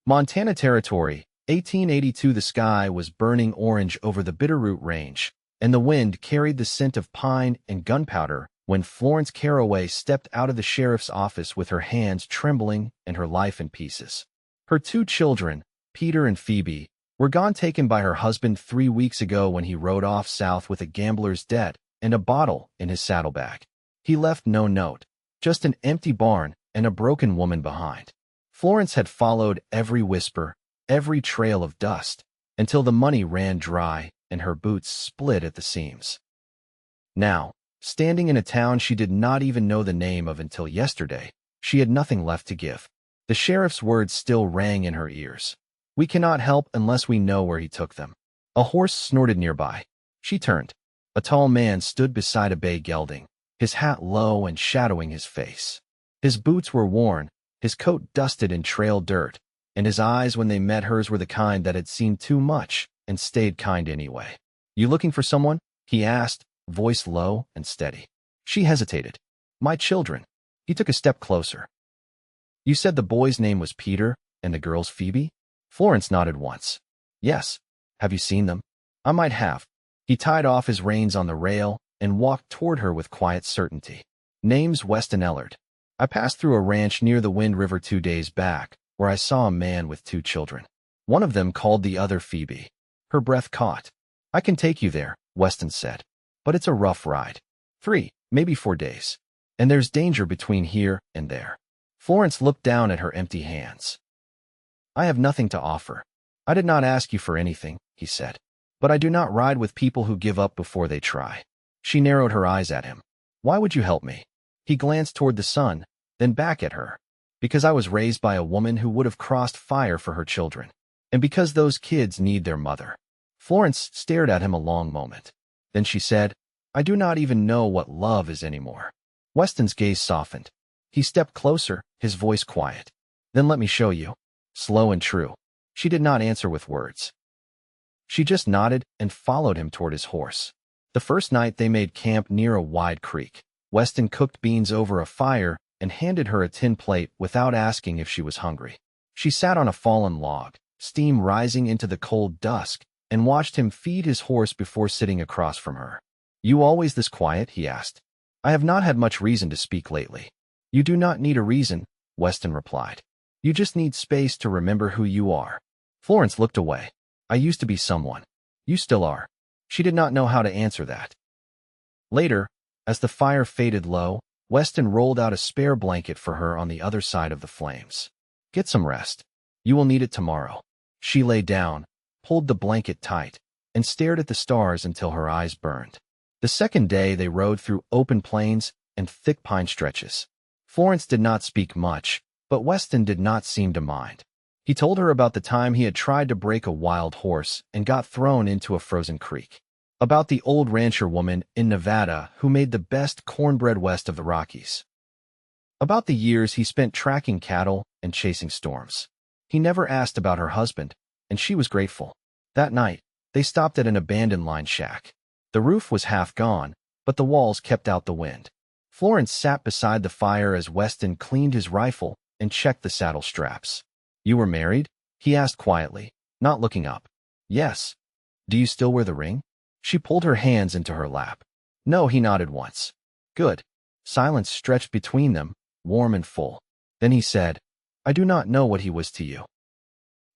Montana Territory, 1882. The sky was burning orange over the Bitterroot Range, and the wind carried the scent of pine and gunpowder when Florence Carroway stepped out of the sheriff's office with her hands trembling and her life in pieces. Her two children, Peter and Phoebe, were gone, taken by her husband 3 weeks ago when he rode off south with a gambler's debt and a bottle in his saddlebag. He left no note, just an empty barn and a broken woman behind. Florence had followed every whisper, every trail of dust, until the money ran dry and her boots split at the seams. Now, standing in a town she did not even know the name of until yesterday, she had nothing left to give. The sheriff's words still rang in her ears. "We cannot help unless we know where he took them." A horse snorted nearby. She turned. A tall man stood beside a bay gelding, his hat low and shadowing his face. His boots were worn, his coat dusted and trailed dirt, and his eyes, when they met hers, were the kind that had seen too much and stayed kind anyway. "You looking for someone?" he asked, voice low and steady. She hesitated. "My children." He took a step closer. "You said the boy's name was Peter and the girl's Phoebe?" Florence nodded once. "Yes. Have you seen them?" "I might have." He tied off his reins on the rail and walked toward her with quiet certainty. "Name's Weston Ellard. I passed through a ranch near the Wind River 2 days back, where I saw a man with 2 children. One of them called the other Phoebe." Her breath caught. "I can take you there," Weston said. "But it's a rough ride. 3, maybe 4 days. And there's danger between here and there." Florence looked down at her empty hands. "I have nothing to offer. I did not ask you for anything," he said. "But I do not ride with people who give up before they try." She narrowed her eyes at him. "Why would you help me?" He glanced toward the sun, then back at her. "Because I was raised by a woman who would have crossed fire for her children. And because those kids need their mother." Florence stared at him a long moment. Then she said, "I do not even know what love is anymore." Weston's gaze softened. He stepped closer, his voice quiet. "Then let me show you." Slow and true. She did not answer with words. She just nodded and followed him toward his horse. The first night they made camp near a wide creek. Weston cooked beans over a fire and handed her a tin plate without asking if she was hungry. She sat on a fallen log, steam rising into the cold dusk, and watched him feed his horse before sitting across from her. "You always this quiet?" he asked. "I have not had much reason to speak lately." "You do not need a reason," Weston replied. "You just need space to remember who you are." Florence looked away. "I used to be someone. You still are." She did not know how to answer that. Later, as the fire faded low, Weston rolled out a spare blanket for her on the other side of the flames. "Get some rest. You will need it tomorrow." She lay down, pulled the blanket tight, and stared at the stars until her eyes burned. The second day they rode through open plains and thick pine stretches. Florence did not speak much, but Weston did not seem to mind. He told her about the time he had tried to break a wild horse and got thrown into a frozen creek. About the old rancher woman in Nevada who made the best cornbread west of the Rockies. About the years he spent tracking cattle and chasing storms. He never asked about her husband, and she was grateful. That night, they stopped at an abandoned line shack. The roof was half gone, but the walls kept out the wind. Florence sat beside the fire as Weston cleaned his rifle and checked the saddle straps. "You were married?" he asked quietly, not looking up. "Yes." "Do you still wear the ring?" She pulled her hands into her lap. "No," he nodded once. "Good." Silence stretched between them, warm and full. Then he said, "I do not know what he was to you.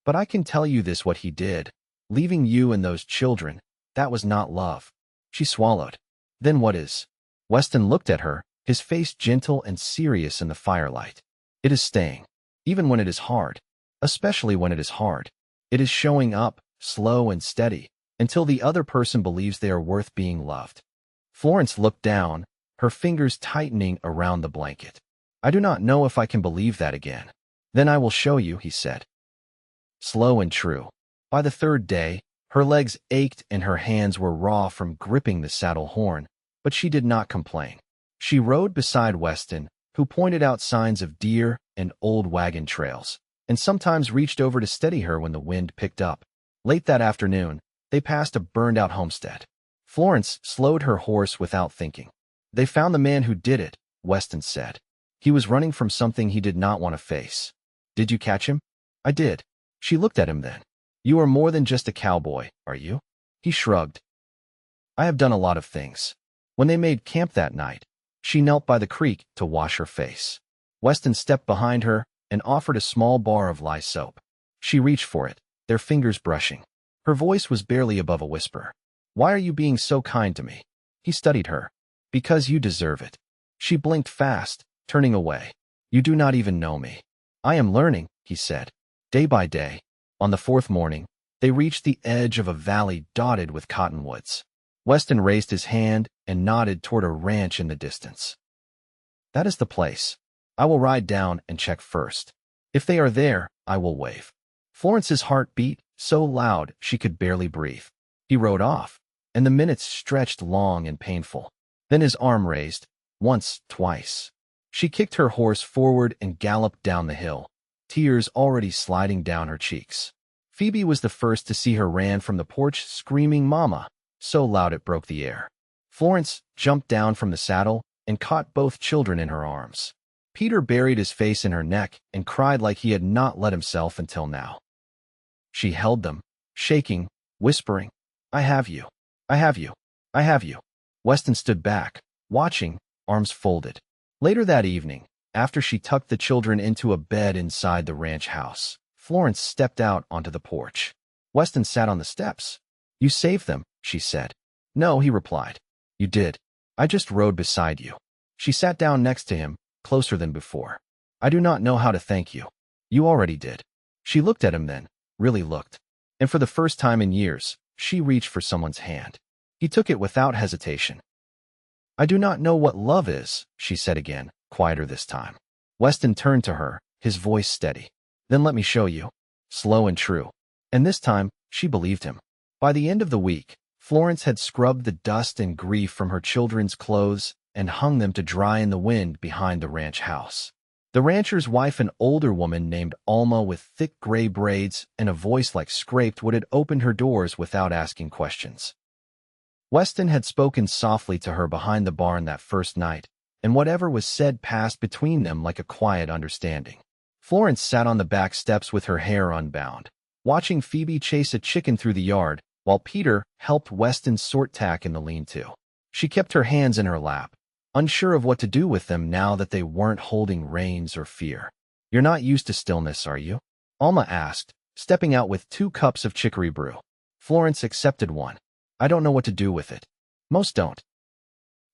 But I can tell you this: what he did, leaving you and those children, that was not love." She swallowed. "Then what is?" Weston looked at her, his face gentle and serious in the firelight. "It is staying, even when it is hard. Especially when it is hard. It is showing up, slow and steady, until the other person believes they are worth being loved." Florence looked down, her fingers tightening around the blanket. "I do not know if I can believe that again." "Then I will show you," he said. Slow and true. By the third day, her legs ached and her hands were raw from gripping the saddle horn, but she did not complain. She rode beside Weston, who pointed out signs of deer and old wagon trails, and sometimes reached over to steady her when the wind picked up. Late that afternoon, they passed a burned-out homestead. Florence slowed her horse without thinking. "They found the man who did it," Weston said. "He was running from something he did not want to face." "Did you catch him?" "I did. She looked at him then. You are more than just a cowboy, are you? He shrugged. I have done a lot of things. When they made camp that night, she knelt by the creek to wash her face. Weston stepped behind her and offered a small bar of lye soap. She reached for it, their fingers brushing. Her voice was barely above a whisper. Why are you being so kind to me? He studied her. Because you deserve it. She blinked fast, turning away. You do not even know me. I am learning, he said. Day by day. On the fourth morning, they reached the edge of a valley dotted with cottonwoods. Weston raised his hand and nodded toward a ranch in the distance. That is the place. I will ride down and check first. If they are there, I will wave. Florence's heart beat so loud she could barely breathe. He rode off, and the minutes stretched long and painful. Then his arm raised, once, twice. She kicked her horse forward and galloped down the hill, tears already sliding down her cheeks. Phoebe was the first to see her, ran from the porch screaming "Mama," so loud it broke the air. Florence jumped down from the saddle and caught both children in her arms. Peter buried his face in her neck and cried like he had not let himself until now. She held them, shaking, whispering, I have you. I have you. I have you. Weston stood back, watching, arms folded. Later that evening, after she tucked the children into a bed inside the ranch house, Florence stepped out onto the porch. Weston sat on the steps. You saved them, she said. No, he replied. You did. I just rode beside you. She sat down next to him, closer than before. I do not know how to thank you. You already did. She looked at him then, really looked. And for the first time in years, she reached for someone's hand. He took it without hesitation. I do not know what love is, she said again, quieter this time. Weston turned to her, his voice steady. Then let me show you. Slow and true. And this time, she believed him. By the end of the week, Florence had scrubbed the dust and grief from her children's clothes and hung them to dry in the wind behind the ranch house. The rancher's wife, an older woman named Alma with thick gray braids and a voice like scraped wood, had opened her doors without asking questions. Weston had spoken softly to her behind the barn that first night, and whatever was said passed between them like a quiet understanding. Florence sat on the back steps with her hair unbound, watching Phoebe chase a chicken through the yard, while Peter helped Weston sort tack in the lean-to. She kept her hands in her lap, unsure of what to do with them now that they weren't holding reins or fear. You're not used to stillness, are you? Alma asked, stepping out with 2 cups of chicory brew. Florence accepted one. I don't know what to do with it. Most don't.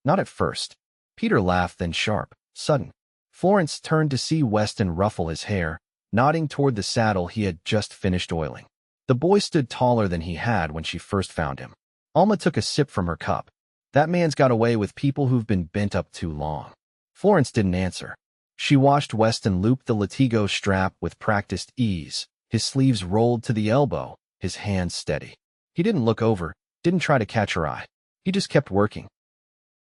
Not at first. Peter laughed, then sharp, sudden. Florence turned to see Weston ruffle his hair, nodding toward the saddle he had just finished oiling. The boy stood taller than he had when she first found him. Alma took a sip from her cup. That man's got away with people who've been bent up too long. Florence didn't answer. She watched Weston loop the latigo strap with practiced ease, his sleeves rolled to the elbow, his hands steady. He didn't look over, didn't try to catch her eye. He just kept working.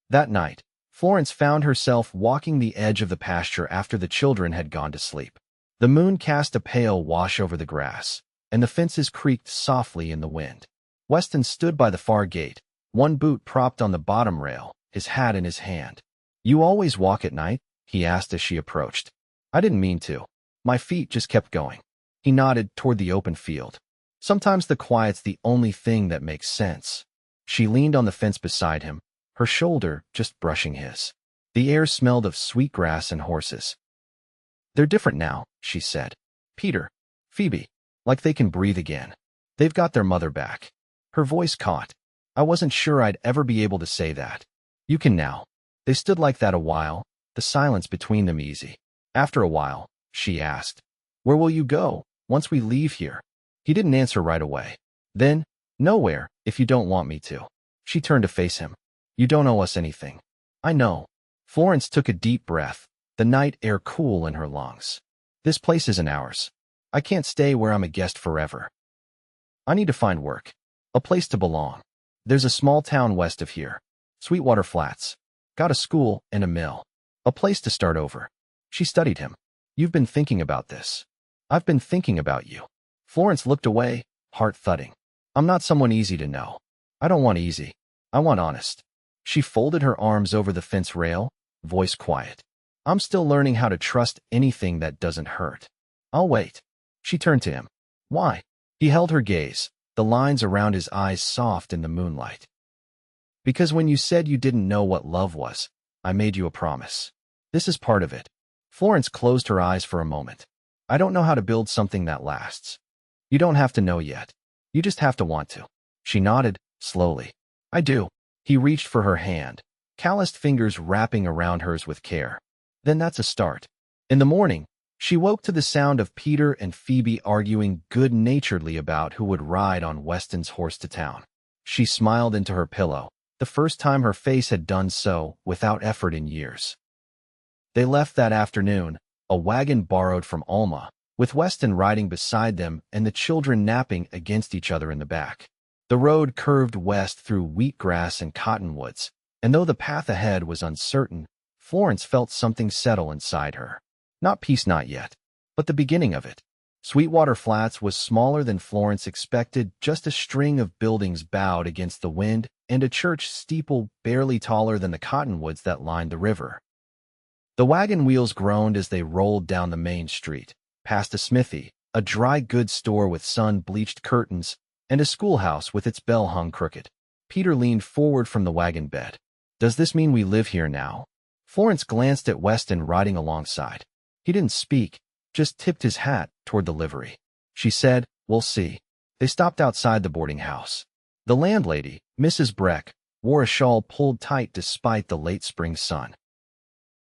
That night, Florence found herself walking the edge of the pasture after the children had gone to sleep. The moon cast a pale wash over the grass, and the fences creaked softly in the wind. Weston stood by the far gate, one boot propped on the bottom rail, his hat in his hand. You always walk at night? He asked as she approached. I didn't mean to. My feet just kept going. He nodded toward the open field. Sometimes the quiet's the only thing that makes sense. She leaned on the fence beside him, her shoulder just brushing his. The air smelled of sweet grass and horses. They're different now, she said. Peter, Phoebe, like they can breathe again. They've got their mother back. Her voice caught. I wasn't sure I'd ever be able to say that. You can now. They stood like that a while, the silence between them easy. After a while, she asked, Where will you go, once we leave here? He didn't answer right away. Then, nowhere, if you don't want me to. She turned to face him. You don't owe us anything. I know. Florence took a deep breath, the night air cool in her lungs. This place isn't ours. I can't stay where I'm a guest forever. I need to find work. A place to belong. There's a small town west of here. Sweetwater Flats. Got a school and a mill. A place to start over. She studied him. You've been thinking about this. I've been thinking about you. Florence looked away, heart thudding. I'm not someone easy to know. I don't want easy. I want honest. She folded her arms over the fence rail, voice quiet. I'm still learning how to trust anything that doesn't hurt. I'll wait. She turned to him. Why? He held her gaze, the lines around his eyes soft in the moonlight. Because when you said you didn't know what love was, I made you a promise. This is part of it. Florence closed her eyes for a moment. I don't know how to build something that lasts. You don't have to know yet. You just have to want to. She nodded, slowly. I do. He reached for her hand, calloused fingers wrapping around hers with care. Then that's a start. In the morning, she woke to the sound of Peter and Phoebe arguing good-naturedly about who would ride on Weston's horse to town. She smiled into her pillow, the first time her face had done so without effort in years. They left that afternoon, a wagon borrowed from Alma, with Weston riding beside them and the children napping against each other in the back. The road curved west through wheatgrass and cottonwoods, and though the path ahead was uncertain, Florence felt something settle inside her. Not peace, not yet, but the beginning of it. Sweetwater Flats was smaller than Florence expected, just a string of buildings bowed against the wind and a church steeple barely taller than the cottonwoods that lined the river. The wagon wheels groaned as they rolled down the main street, past a smithy, a dry goods store with sun-bleached curtains, and a schoolhouse with its bell hung crooked. Peter leaned forward from the wagon bed. Does this mean we live here now? Florence glanced at Weston riding alongside. He didn't speak, just tipped his hat toward the livery. She said, We'll see. They stopped outside the boarding house. The landlady, Mrs. Breck, wore a shawl pulled tight despite the late spring sun.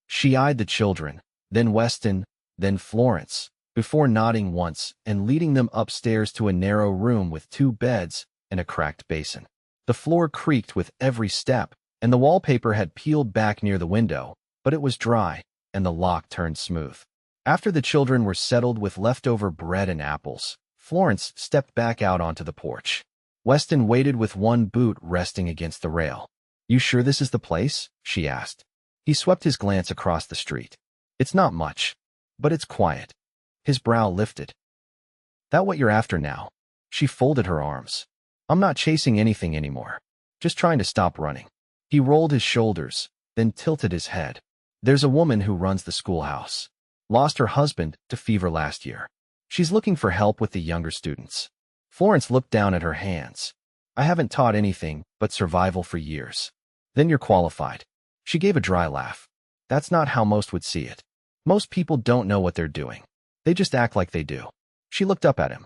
She eyed the children, then Weston, then Florence, before nodding once and leading them upstairs to a narrow room with 2 beds and a cracked basin. The floor creaked with every step, and the wallpaper had peeled back near the window, but it was dry, and the lock turned smooth. After the children were settled with leftover bread and apples, Florence stepped back out onto the porch. Weston waited with one boot resting against the rail. You sure this is the place? She asked. He swept his glance across the street. It's not much, but it's quiet. His brow lifted. That what you're after now? She folded her arms. I'm not chasing anything anymore. Just trying to stop running. He rolled his shoulders, then tilted his head. There's a woman who runs the schoolhouse. Lost her husband to fever last year. She's looking for help with the younger students. Florence looked down at her hands. I haven't taught anything but survival for years. Then you're qualified. She gave a dry laugh. That's not how most would see it. Most people don't know what they're doing. They just act like they do. She looked up at him.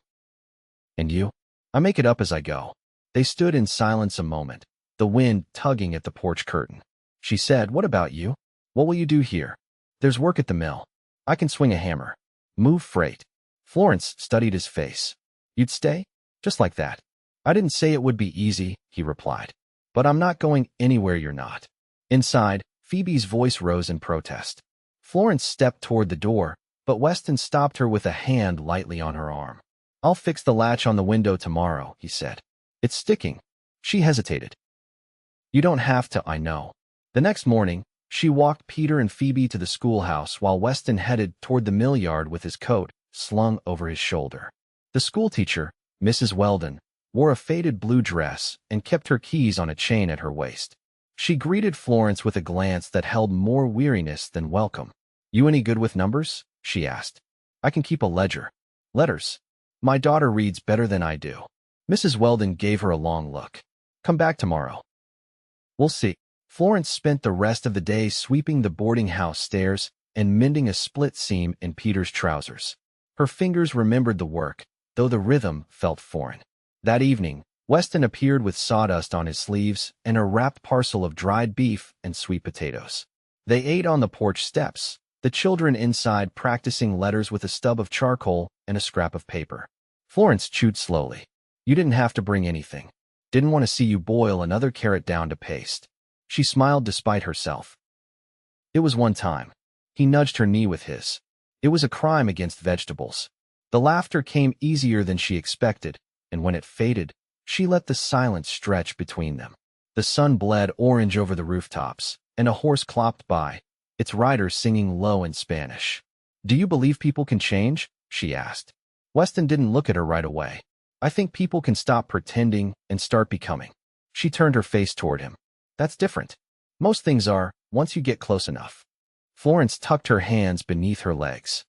And you? I make it up as I go. They stood in silence a moment, the wind tugging at the porch curtain. She said, What about you? What will you do here? There's work at the mill. I can swing a hammer. Move freight. Florence studied his face. You'd stay? Just like that. I didn't say it would be easy, he replied. But I'm not going anywhere you're not. Inside, Phoebe's voice rose in protest. Florence stepped toward the door, but Weston stopped her with a hand lightly on her arm. I'll fix the latch on the window tomorrow, he said. It's sticking. She hesitated. You don't have to, I know. The next morning, she walked Peter and Phoebe to the schoolhouse while Weston headed toward the mill yard with his coat slung over his shoulder. The schoolteacher, Mrs. Weldon, wore a faded blue dress and kept her keys on a chain at her waist. She greeted Florence with a glance that held more weariness than welcome. You any good with numbers? She asked. I can keep a ledger. Letters. My daughter reads better than I do. Mrs. Weldon gave her a long look. Come back tomorrow. We'll see. Florence spent the rest of the day sweeping the boarding house stairs and mending a split seam in Peter's trousers. Her fingers remembered the work, though the rhythm felt foreign. That evening, Weston appeared with sawdust on his sleeves and a wrapped parcel of dried beef and sweet potatoes. They ate on the porch steps, the children inside practicing letters with a stub of charcoal and a scrap of paper. Florence chewed slowly. You didn't have to bring anything. Didn't want to see you boil another carrot down to paste. She smiled despite herself. It was one time. He nudged her knee with his. It was a crime against vegetables. The laughter came easier than she expected, and when it faded, she let the silence stretch between them. The sun bled orange over the rooftops, and a horse clopped by, its rider singing low in Spanish. Do you believe people can change? She asked. Weston didn't look at her right away. I think people can stop pretending and start becoming. She turned her face toward him. That's different. Most things are, once you get close enough. Florence tucked her hands beneath her legs.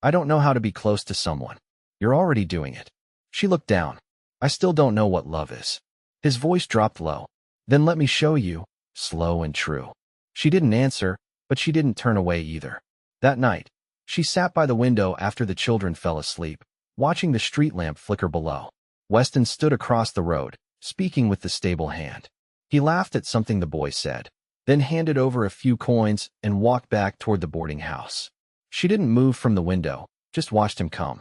I don't know how to be close to someone. You're already doing it. She looked down. I still don't know what love is. His voice dropped low. Then let me show you, slow and true. She didn't answer, but she didn't turn away either. That night, she sat by the window after the children fell asleep, watching the street lamp flicker below. Weston stood across the road, speaking with the stable hand. He laughed at something the boy said, then handed over a few coins and walked back toward the boarding house. She didn't move from the window, just watched him come.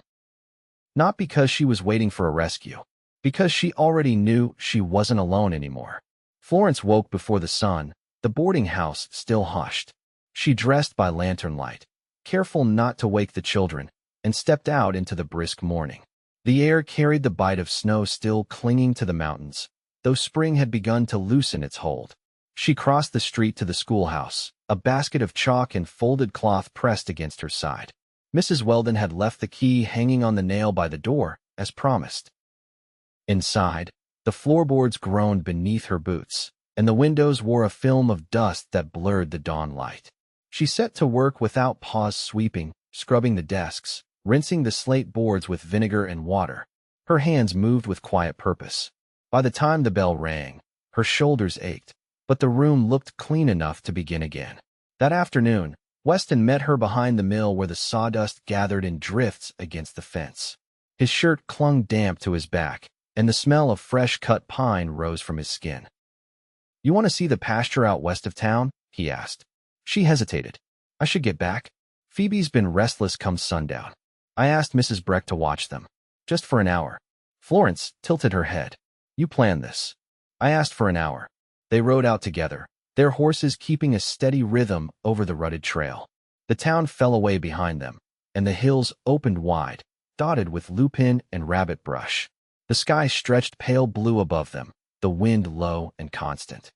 Not because she was waiting for a rescue, because she already knew she wasn't alone anymore. Florence woke before the sun, the boarding house still hushed. She dressed by lantern light, careful not to wake the children, and stepped out into the brisk morning. The air carried the bite of snow still clinging to the mountains, though spring had begun to loosen its hold. She crossed the street to the schoolhouse, a basket of chalk and folded cloth pressed against her side. Mrs. Weldon had left the key hanging on the nail by the door, as promised. Inside, the floorboards groaned beneath her boots, and the windows wore a film of dust that blurred the dawn light. She set to work without pause, sweeping, scrubbing the desks, rinsing the slate boards with vinegar and water. Her hands moved with quiet purpose. By the time the bell rang, her shoulders ached, but the room looked clean enough to begin again. That afternoon, Weston met her behind the mill where the sawdust gathered in drifts against the fence. His shirt clung damp to his back, and the smell of fresh-cut pine rose from his skin. "You want to see the pasture out west of town?" he asked. She hesitated. "I should get back. Phoebe's been restless come sundown. I asked Mrs. Breck to watch them. Just for an hour." Florence tilted her head. "You planned this." "I asked for an hour." They rode out together, their horses keeping a steady rhythm over the rutted trail. The town fell away behind them, and the hills opened wide, dotted with lupin and rabbit brush. The sky stretched pale blue above them, the wind low and constant.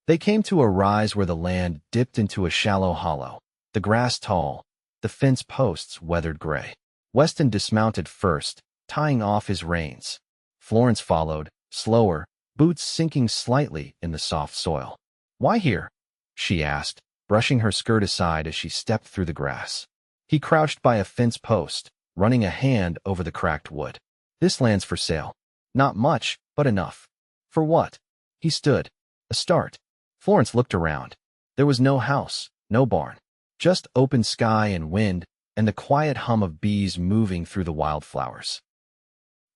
They came to a rise where the land dipped into a shallow hollow, the grass tall, the fence posts weathered gray. Weston dismounted first, tying off his reins. Florence followed, slower, boots sinking slightly in the soft soil. "Why here?" she asked, brushing her skirt aside as she stepped through the grass. He crouched by a fence post, running a hand over the cracked wood. "This land's for sale. Not much, but enough." "For what?" He stood. "A start." Florence looked around. There was no house, no barn, just open sky and wind, and the quiet hum of bees moving through the wildflowers.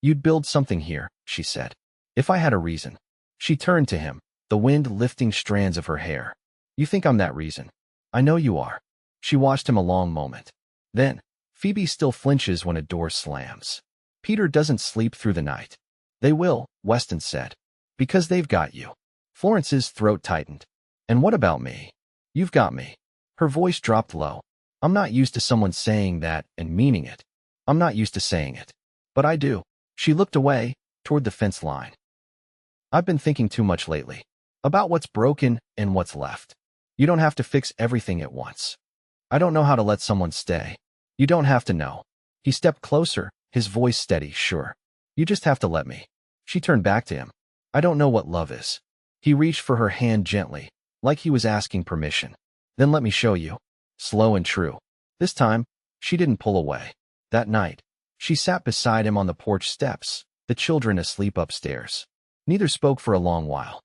"You'd build something here," she said. "If I had a reason." She turned to him, the wind lifting strands of her hair. "You think I'm that reason?" "I know you are." She watched him a long moment. Then, "Phoebe still flinches when a door slams. Peter doesn't sleep through the night." "They will," Weston said. "Because they've got you." Florence's throat tightened. "And what about me?" "You've got me." Her voice dropped low. "I'm not used to someone saying that and meaning it. I'm not used to saying it. But I do." She looked away, toward the fence line. "I've been thinking too much lately. About what's broken and what's left. You don't have to fix everything at once. I don't know how to let someone stay. You don't have to know." He stepped closer, his voice steady, "Sure. You just have to let me." She turned back to him. "I don't know what love is." He reached for her hand gently, like he was asking permission. "Then let me show you." Slow and true. This time, she didn't pull away. That night, she sat beside him on the porch steps, the children asleep upstairs. Neither spoke for a long while.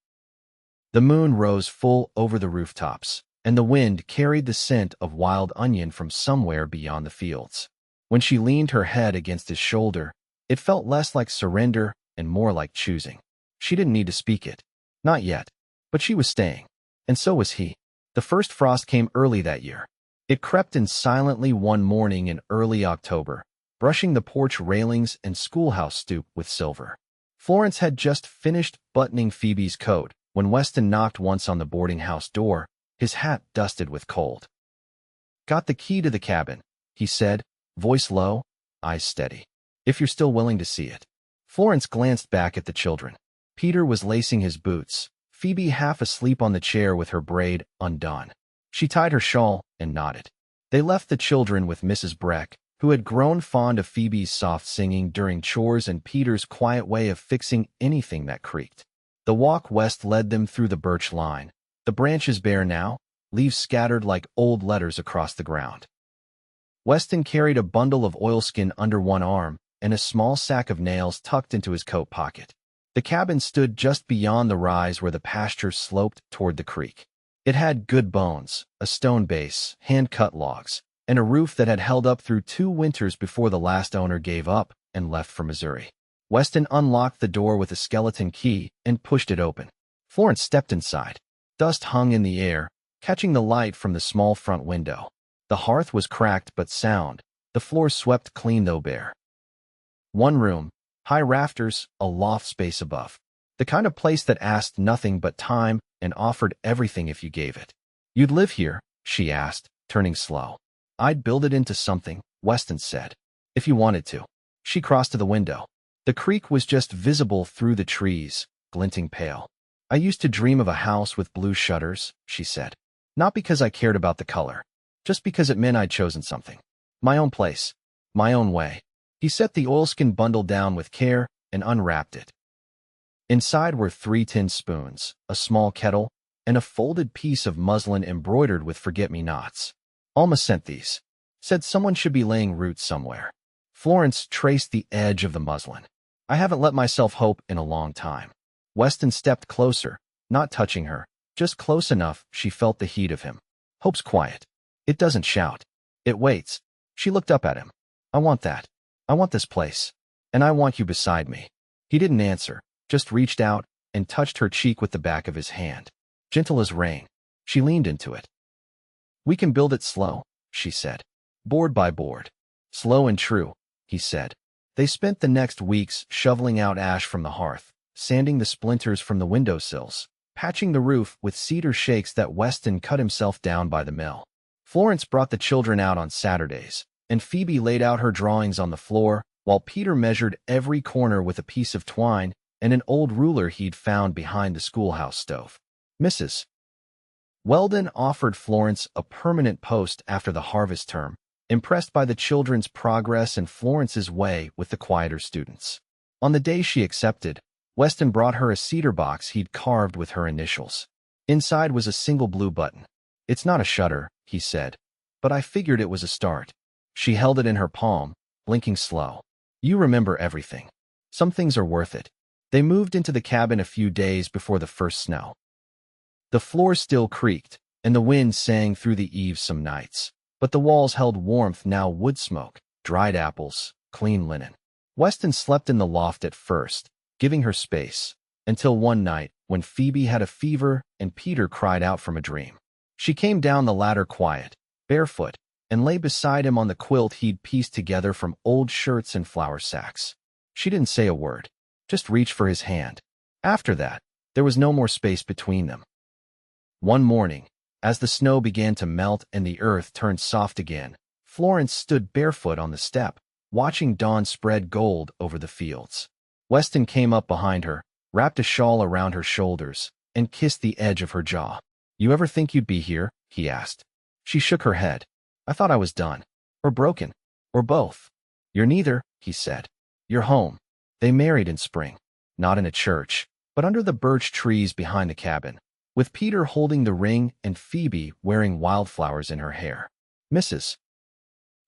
The moon rose full over the rooftops, and the wind carried the scent of wild onion from somewhere beyond the fields. When she leaned her head against his shoulder, it felt less like surrender and more like choosing. She didn't need to speak it. Not yet. But she was staying. And so was he. The first frost came early that year. It crept in silently one morning in early October, brushing the porch railings and schoolhouse stoop with silver. Florence had just finished buttoning Phoebe's coat when Weston knocked once on the boarding house door, his hat dusted with cold. "Got the key to the cabin," he said, voice low, eyes steady. "If you're still willing to see it." Florence glanced back at the children. Peter was lacing his boots, Phoebe half asleep on the chair with her braid undone. She tied her shawl and nodded. They left the children with Mrs. Breck, who had grown fond of Phoebe's soft singing during chores and Peter's quiet way of fixing anything that creaked. The walk west led them through the birch line, the branches bare now, leaves scattered like old letters across the ground. Weston carried a bundle of oilskin under one arm, and a small sack of nails tucked into his coat pocket. The cabin stood just beyond the rise where the pasture sloped toward the creek. It had good bones, a stone base, hand-cut logs, and a roof that had held up through 2 winters before the last owner gave up and left for Missouri. Weston unlocked the door with a skeleton key and pushed it open. Florence stepped inside. Dust hung in the air, catching the light from the small front window. The hearth was cracked but sound, the floor swept clean though bare. One room, high rafters, a loft space above. The kind of place that asked nothing but time and offered everything if you gave it. "You'd live here?" she asked, turning slow. "I'd build it into something," Weston said. "If you wanted to." She crossed to the window. The creek was just visible through the trees, glinting pale. "I used to dream of a house with blue shutters," she said. "Not because I cared about the color, just because it meant I'd chosen something. My own place, my own way." He set the oilskin bundle down with care and unwrapped it. Inside were 3 tin spoons, a small kettle, and a folded piece of muslin embroidered with forget-me-nots. "Alma sent these. Said someone should be laying roots somewhere." Florence traced the edge of the muslin. "I haven't let myself hope in a long time." Weston stepped closer, not touching her, just close enough she felt the heat of him. "Hope's quiet. It doesn't shout. It waits." She looked up at him. "I want that. I want this place. And I want you beside me." He didn't answer, just reached out and touched her cheek with the back of his hand. Gentle as rain. She leaned into it. "We can build it slow," she said. "Board by board." "Slow and true," he said. They spent the next weeks shoveling out ash from the hearth, sanding the splinters from the windowsills, patching the roof with cedar shakes that Weston cut himself down by the mill. Florence brought the children out on Saturdays, and Phoebe laid out her drawings on the floor, while Peter measured every corner with a piece of twine and an old ruler he'd found behind the schoolhouse stove. Mrs. Weldon offered Florence a permanent post after the harvest term, impressed by the children's progress and Florence's way with the quieter students. On the day she accepted, Weston brought her a cedar box he'd carved with her initials. Inside was a single blue button. "It's not a shutter," he said, "but I figured it was a start." She held it in her palm, blinking slow. "You remember everything. Some things are worth it." They moved into the cabin a few days before the first snow. The floor still creaked, and the wind sang through the eaves some nights, but the walls held warmth, now wood smoke, dried apples, clean linen. Weston slept in the loft at first, giving her space, until one night when Phoebe had a fever and Peter cried out from a dream. She came down the ladder quiet, barefoot, and lay beside him on the quilt he'd pieced together from old shirts and flour sacks. She didn't say a word, just reached for his hand. After that, there was no more space between them. One morning, as the snow began to melt and the earth turned soft again, Florence stood barefoot on the step, watching dawn spread gold over the fields. Weston came up behind her, wrapped a shawl around her shoulders, and kissed the edge of her jaw. "You ever think you'd be here?" he asked. She shook her head. "I thought I was done. Or broken. Or both." "You're neither," he said. "You're home." They married in spring. Not in a church, but under the birch trees behind the cabin, with Peter holding the ring and Phoebe wearing wildflowers in her hair. Mrs.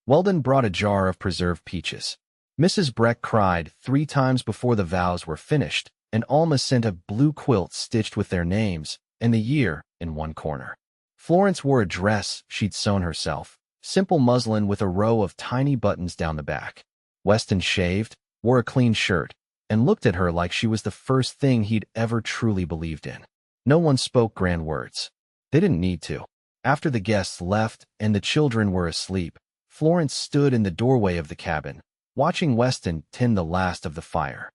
Weldon brought a jar of preserved peaches. Mrs. Breck cried 3 times before the vows were finished, and Alma sent a blue quilt stitched with their names and the year in one corner. Florence wore a dress she'd sewn herself, simple muslin with a row of tiny buttons down the back. Weston shaved, wore a clean shirt, and looked at her like she was the first thing he'd ever truly believed in. No one spoke grand words. They didn't need to. After the guests left and the children were asleep, Florence stood in the doorway of the cabin, watching Weston tend the last of the fire.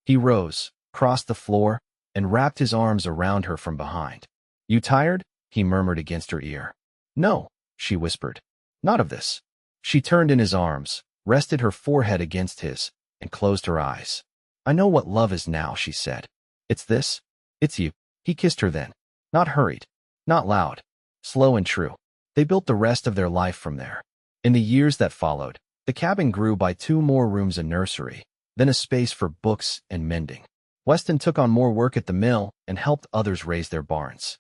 He rose, crossed the floor, and wrapped his arms around her from behind. "You tired?" he murmured against her ear. "No," she whispered. "Not of this." She turned in his arms, rested her forehead against his, and closed her eyes. "I know what love is now," she said. "It's this. It's you." He kissed her then. Not hurried. Not loud. Slow and true. They built the rest of their life from there. In the years that followed, the cabin grew by 2 more rooms and nursery, then a space for books and mending. Weston took on more work at the mill and helped others raise their barns.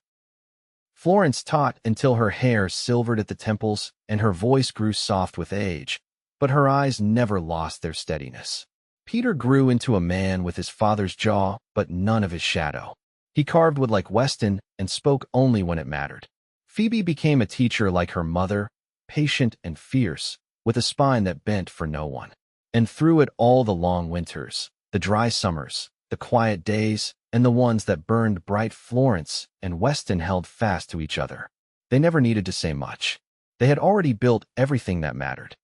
Florence taught until her hair silvered at the temples and her voice grew soft with age, but her eyes never lost their steadiness. Peter grew into a man with his father's jaw, but none of his shadow. He carved wood like Weston and spoke only when it mattered. Phoebe became a teacher like her mother, patient and fierce, with a spine that bent for no one. And through it all, the long winters, the dry summers, the quiet days, and the ones that burned bright, Florence and Weston held fast to each other. They never needed to say much. They had already built everything that mattered.